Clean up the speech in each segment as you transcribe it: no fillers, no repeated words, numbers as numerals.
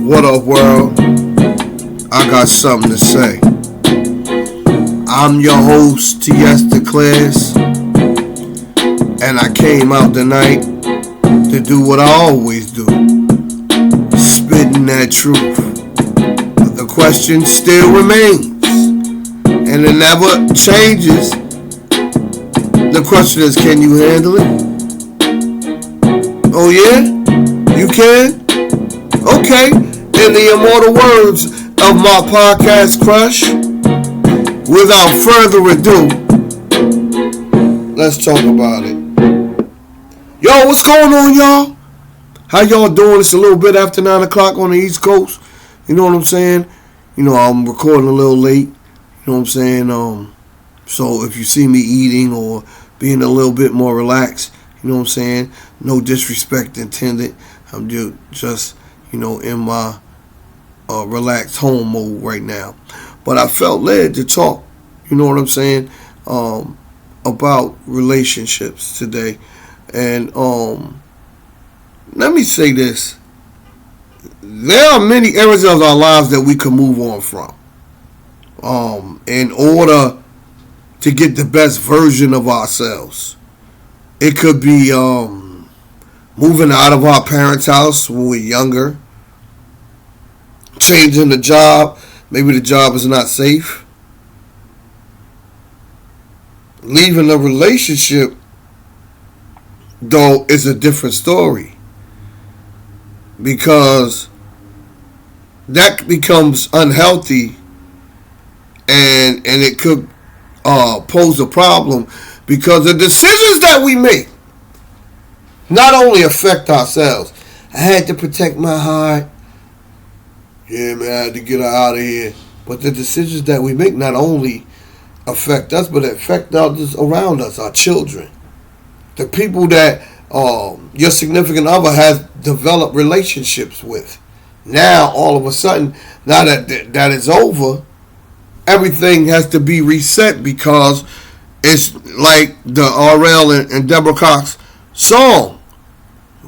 What up, world? I got something to say. I'm your host, T.S. DeClares, and I came out tonight to do what I always do, spitting that truth. But the question still remains, and it never changes. The question is, can you handle it? Oh yeah? You can? Okay. In the immortal words of my podcast crush, without further ado, let's talk about it. Yo, what's going on, y'all? How y'all doing? It's a little bit after 9 o'clock on the East Coast. You know what I'm saying? You know, I'm recording a little late. You know what I'm saying? So if you see me eating or being a little bit more relaxed, you know what I'm saying? No disrespect intended. I'm just in my relaxed home mode right now. But I felt led to talk, you know what I'm saying, about relationships today. And let me say this. There are many areas of our lives that we can move on from in order to get the best version of ourselves. It could be moving out of our parents' house when we're younger, changing the job. Maybe the job is not safe. Leaving a relationship, though, is a different story, because that becomes unhealthy, and it could pose a problem, because the decisions that we make not only affect ourselves. I had to protect my heart. Yeah, man, I had to get her out of here. But the decisions that we make not only affect us, but affect others around us, our children. The people that your significant other has developed relationships with. Now, all of a sudden, now that it's over, everything has to be reset, because it's like the RL and Deborah Cox song.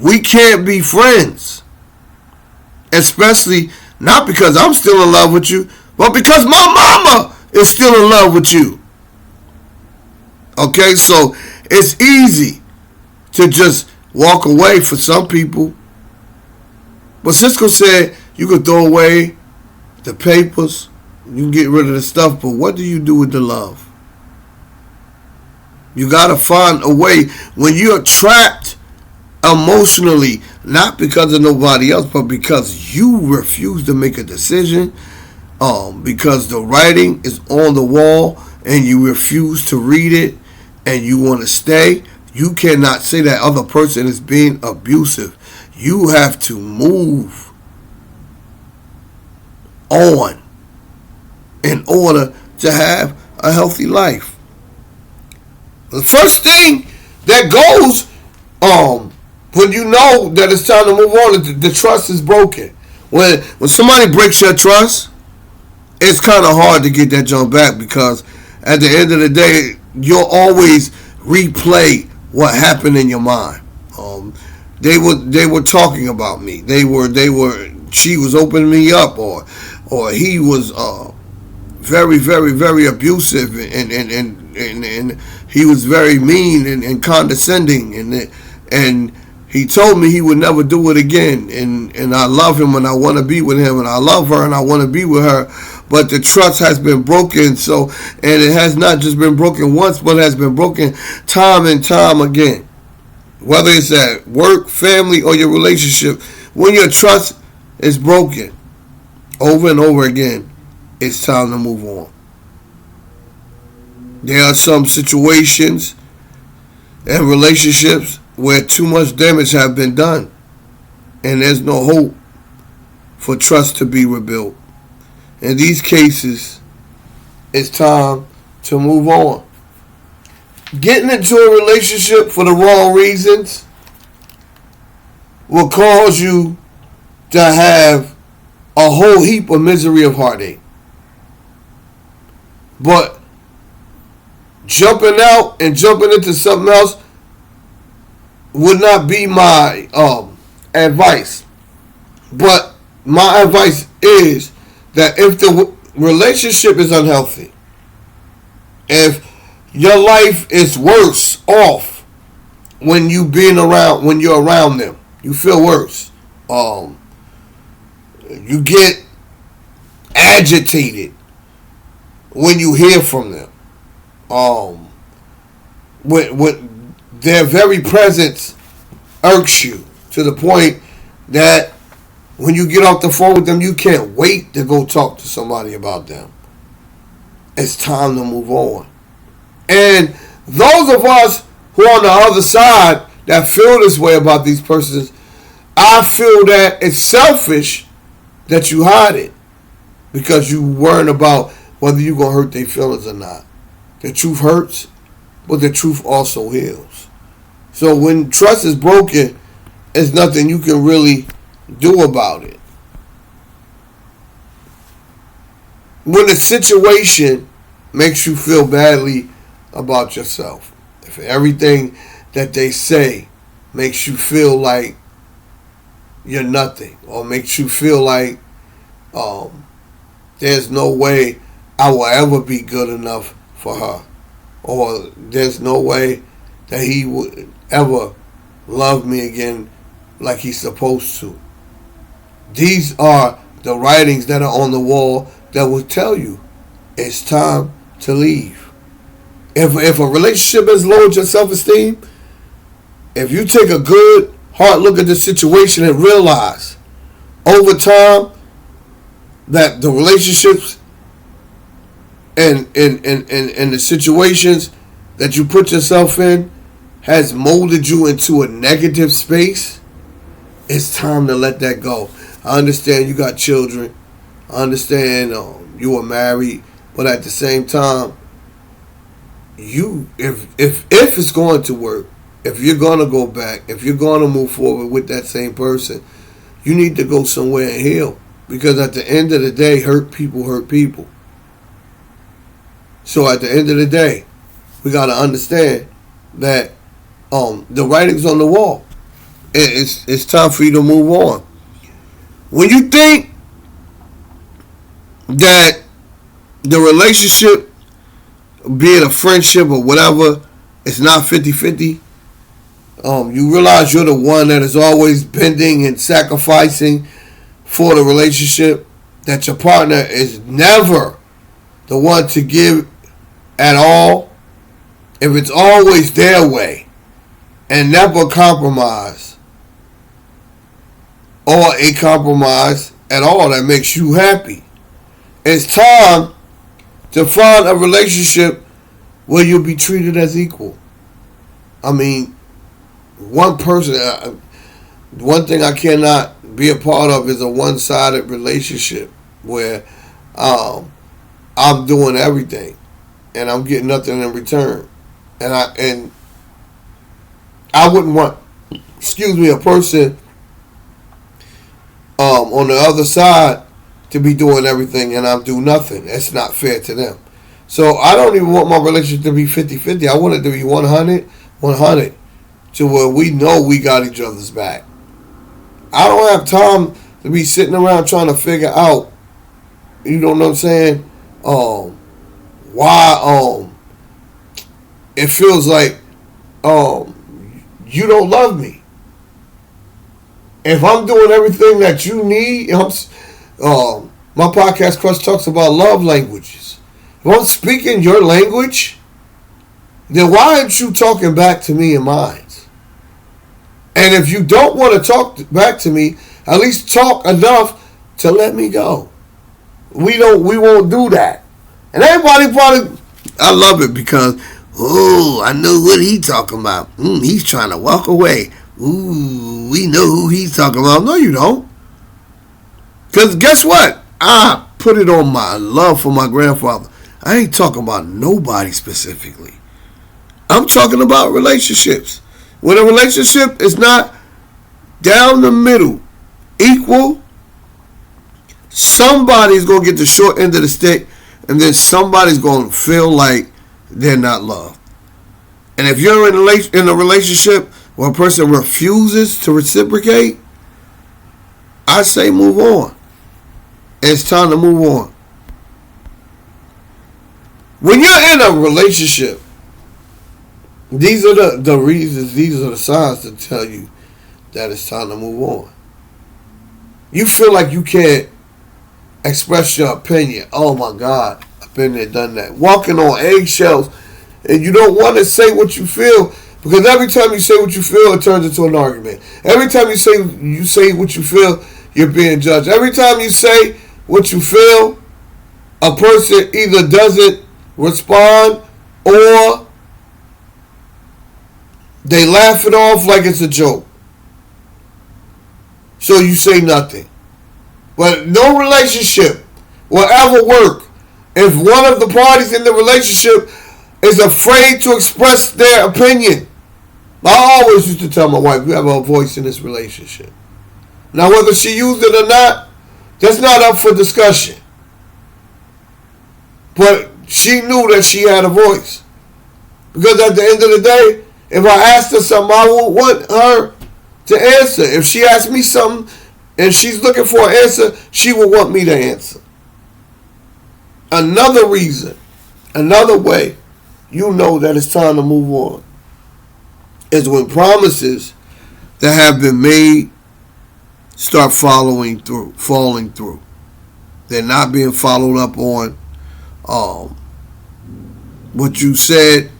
We can't be friends. Especially not because I'm still in love with you, but because my mama is still in love with you. Okay, so it's easy to just walk away for some people. But Cisco said you could throw away the papers, you can get rid of the stuff, but what do you do with the love? You got to find a way when you're trapped emotionally, not because of nobody else, but because you refuse to make a decision, because the writing is on the wall and you refuse to read it and you want to stay. You cannot say that other person is being abusive. You have to move on in order to have a healthy life. The first thing that goes when you know that it's time to move on, the trust is broken. When somebody breaks your trust, it's kind of hard to get that jump back, because at the end of the day, you'll always replay what happened in your mind. They were talking about me. She was opening me up, or he was very, very, very abusive, and he was very mean and condescending, and he told me he would never do it again, and I love him and I want to be with him, and I love her and I want to be with her, but the trust has been broken. So, and it has not just been broken once, but has been broken time and time again. Whether it's at work, family, or your relationship, when your trust is broken over and over again, it's time to move on. There are some situations and relationships where too much damage has been done, and there's no hope for trust to be rebuilt. In these cases, it's time to move on. Getting into a relationship for the wrong reasons will cause you to have a whole heap of misery of heartache. But jumping out and jumping into something else would not be my advice. But my advice is that if the relationship is unhealthy, if your life is worse off when you're around them, you feel worse. You get agitated when you hear from them. When their very presence irks you to the point that when you get off the phone with them, you can't wait to go talk to somebody about them. It's time to move on. And those of us who are on the other side that feel this way about these persons, I feel that it's selfish that you hide it because you worrying about whether you're going to hurt their feelings or not. The truth hurts, but the truth also heals. So when trust is broken, there's nothing you can really do about it. When the situation makes you feel badly about yourself, if everything that they say makes you feel like you're nothing, or makes you feel like there's no way I will ever be good enough for her, or there's no way that he would ever love me again like he's supposed to. These are the writings that are on the wall that will tell you it's time to leave. If a relationship has lowered your self-esteem, if you take a good hard look at the situation and realize over time that the relationships and the situations that you put yourself in has molded you into a negative space, it's time to let that go. I understand you got children. I understand you are married, but at the same time, if it's going to work, if you're going to go back, if you're going to move forward with that same person, you need to go somewhere and heal. Because at the end of the day, hurt people hurt people. So at the end of the day, we got to understand that the writing's on the wall. It's time for you to move on. When you think that the relationship, be it a friendship or whatever, it's not 50-50, you realize you're the one that is always bending and sacrificing for the relationship, that your partner is never the one to give at all. If it's always their way and never compromise, or a compromise at all that makes you happy, it's time to find a relationship where you'll be treated as equal. I mean, one thing I cannot be a part of is a one-sided relationship where I'm doing everything and I'm getting nothing in return. And I wouldn't want, a person on the other side to be doing everything and I'm do nothing. That's not fair to them. So I don't even want my relationship to be 50-50. I want it to be 100 to where we know we got each other's back. I don't have time to be sitting around trying to figure out, you know what I'm saying, why it feels like you don't love me. If I'm doing everything that you need, my podcast Crush talks about love languages. If I'm speaking your language, then why aren't you talking back to me in mine? And if you don't want to talk back to me, at least talk enough to let me go. We won't do that. And everybody probably I love it because, oh, I know what he's talking about. He's trying to walk away. Ooh, we know who he's talking about. No, you don't. Because guess what? I put it on my love for my grandfather. I ain't talking about nobody specifically. I'm talking about relationships. When a relationship is not down the middle, equal, somebody's going to get the short end of the stick, and then somebody's going to feel like they're not loved. And if you're in a relationship where a person refuses to reciprocate, I say move on. It's time to move on. When you're in a relationship, these are the reasons, these are the signs to tell you that it's time to move on. You feel like you can't express your opinion. Oh my God, I've been there, done that. Walking on eggshells, and you don't want to say what you feel, because every time you say what you feel, it turns into an argument. Every time you say what you feel, you're being judged. Every time you say what you feel, a person either doesn't respond or they laugh it off like it's a joke. So you say nothing. But no relationship will ever work if one of the parties in the relationship is afraid to express their opinion. I always used to tell my wife, you have a voice in this relationship. Now, whether she used it or not, that's not up for discussion. But she knew that she had a voice. Because at the end of the day, if I asked her something, I would want her to answer. If she asked me something and she's looking for an answer, she would want me to answer. Another reason, another way you know that it's time to move on is when promises that have been made start falling through. They're not being followed up on. What you said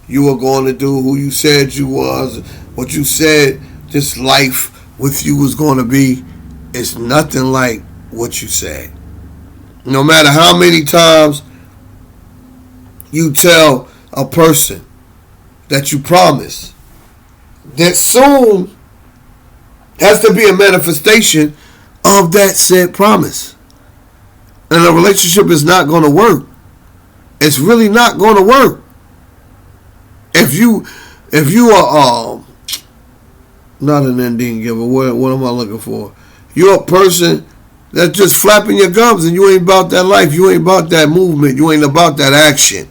you were going to do, who you said you was, what you said this life with you was going to be, it's nothing like what you said. No matter how many times you tell a person that you promise, that soon has to be a manifestation of that said promise. And a relationship is not going to work. It's really not going to work. If you are not an ending giver, what am I looking for? You're a person that's just flapping your gums and you ain't about that life. You ain't about that movement. You ain't about that action.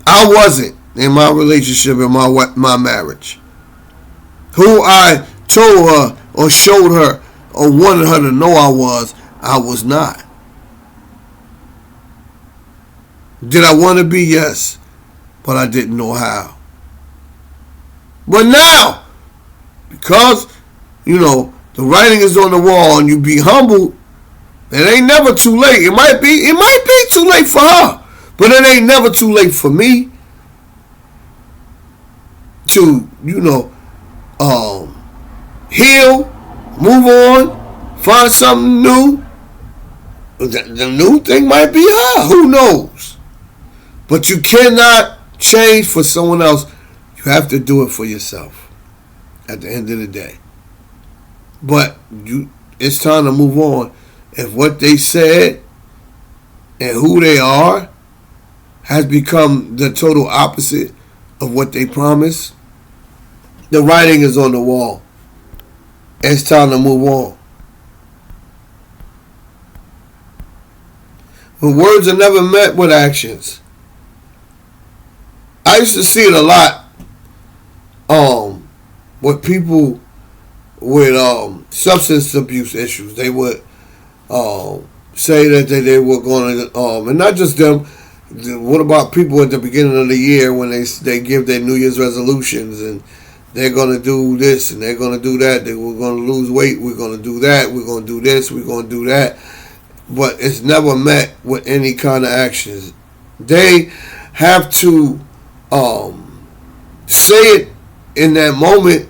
I wasn't in my relationship, in my marriage. Who I told her or showed her or wanted her to know I was not. Did I want to be? Yes. But I didn't know how. But now, because, the writing is on the wall and you be humble, it ain't never too late. It might be too late for her, but it ain't never too late for me to, heal, move on, find something new. The new thing might be her. Who knows? But you cannot change for someone else. You have to do it for yourself at the end of the day. But it's time to move on. If what they said and who they are has become the total opposite of what they promised, the writing is on the wall. It's time to move on. When words are never met with actions. I used to see it a lot with people with substance abuse issues. They would say that they were going to, and not just them. What about people at the beginning of the year when they give their New Year's resolutions and they're going to do this and they're going to do that. We're going to lose weight. We're going to do that. We're going to do this. We're going to do that. But it's never met with any kind of actions. They have to say it in that moment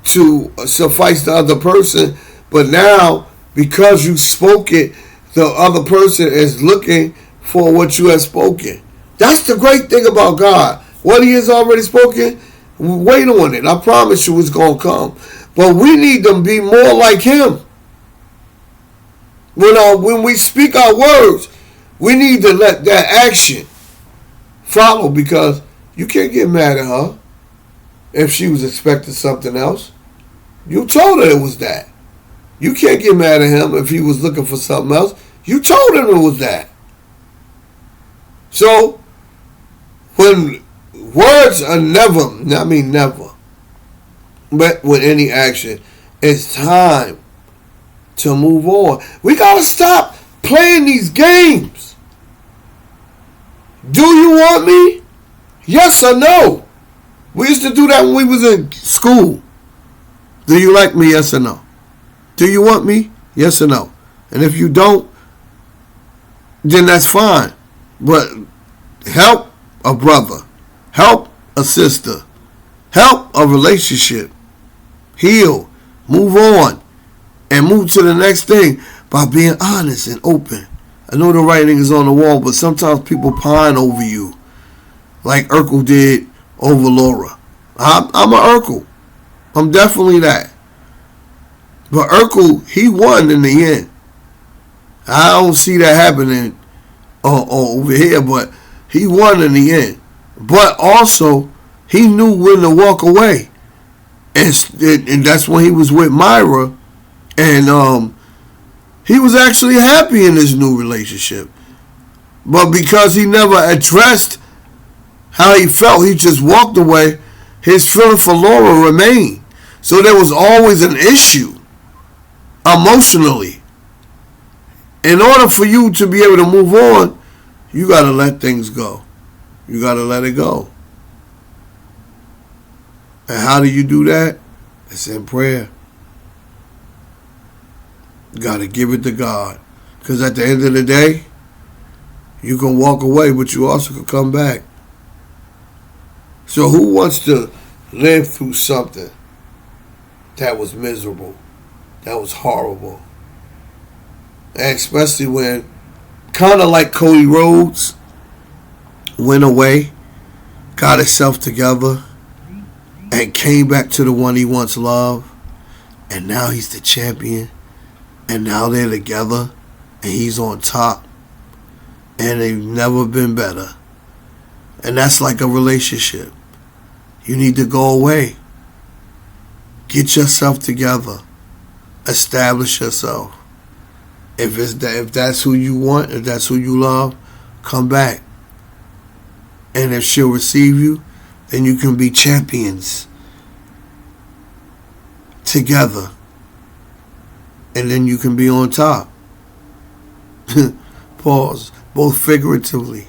to suffice the other person. But now, because you spoke it, the other person is looking for what you have spoken. That's the great thing about God. What he has already spoken, wait on it. I promise you it's going to come. But we need to be more like him. When we speak our words, we need to let that action follow, because you can't get mad at her if she was expecting something else. You told her it was that. You can't get mad at him if he was looking for something else. You told him it was that. So, when words are never, but with any action, it's time to move on. We got to stop playing these games. Do you want me? Yes or no? We used to do that when we was in school. Do you like me? Yes or no? Do you want me? Yes or no? And if you don't, then that's fine. But help a brother. Help a sister. Help a relationship. Heal. Move on. And move to the next thing by being honest and open. I know the writing is on the wall, but sometimes people pine over you. Like Urkel did over Laura. I'm an Urkel. I'm definitely that. But Urkel, he won in the end. I don't see that happening over here, but he won in the end. But also, he knew when to walk away. And that's when he was with Myra. And he was actually happy in his new relationship. But because he never addressed how he felt, he just walked away, his feeling for Laura remained. So there was always an issue emotionally. In order for you to be able to move on, you got to let things go. You got to let it go. And how do you do that? It's in prayer. You got to give it to God. Because at the end of the day, you can walk away, but you also can come back. So who wants to live through something that was miserable, that was horrible? And especially when, kind of like Cody Rhodes, went away, got himself together, and came back to the one he once loved, and now he's the champion, and now they're together, and he's on top, and they've never been better. And that's like a relationship. You need to go away. Get yourself together. Establish yourself. If that's who you want, if that's who you love, come back. And if she'll receive you, then you can be champions together. And then you can be on top. Pause. Both figuratively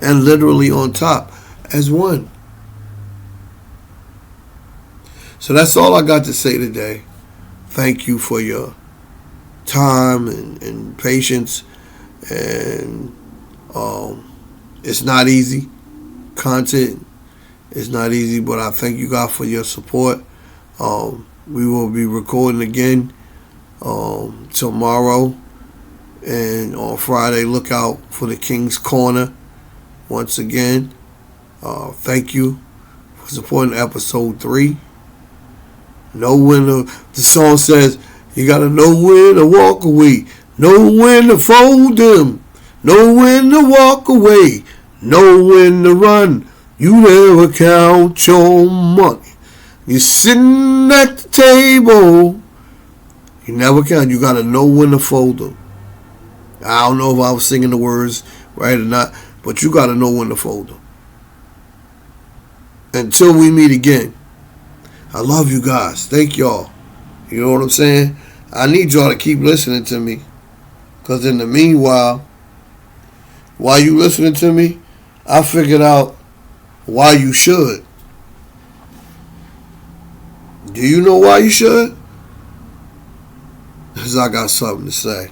and literally on top as one. So that's all I got to say today. Thank you for your time and patience. And it's not easy. Content is not easy, but I thank you God for your support. We will be recording again tomorrow. And on Friday, look out for the King's Corner. Once again, thank you for supporting episode 3. Know when the song says, you got to know when to walk away. Know when to fold them. Know when to walk away. Know when to run. You never count your money. You're sitting at the table. You never count. You got to know when to fold them. I don't know if I was singing the words right or not, but you got to know when to fold them. Until we meet again, I love you guys. Thank y'all. You know what I'm saying? I need y'all to keep listening to me. Because in the meanwhile, while you listening to me, I figured out why you should. Do you know why you should? Because I got something to say.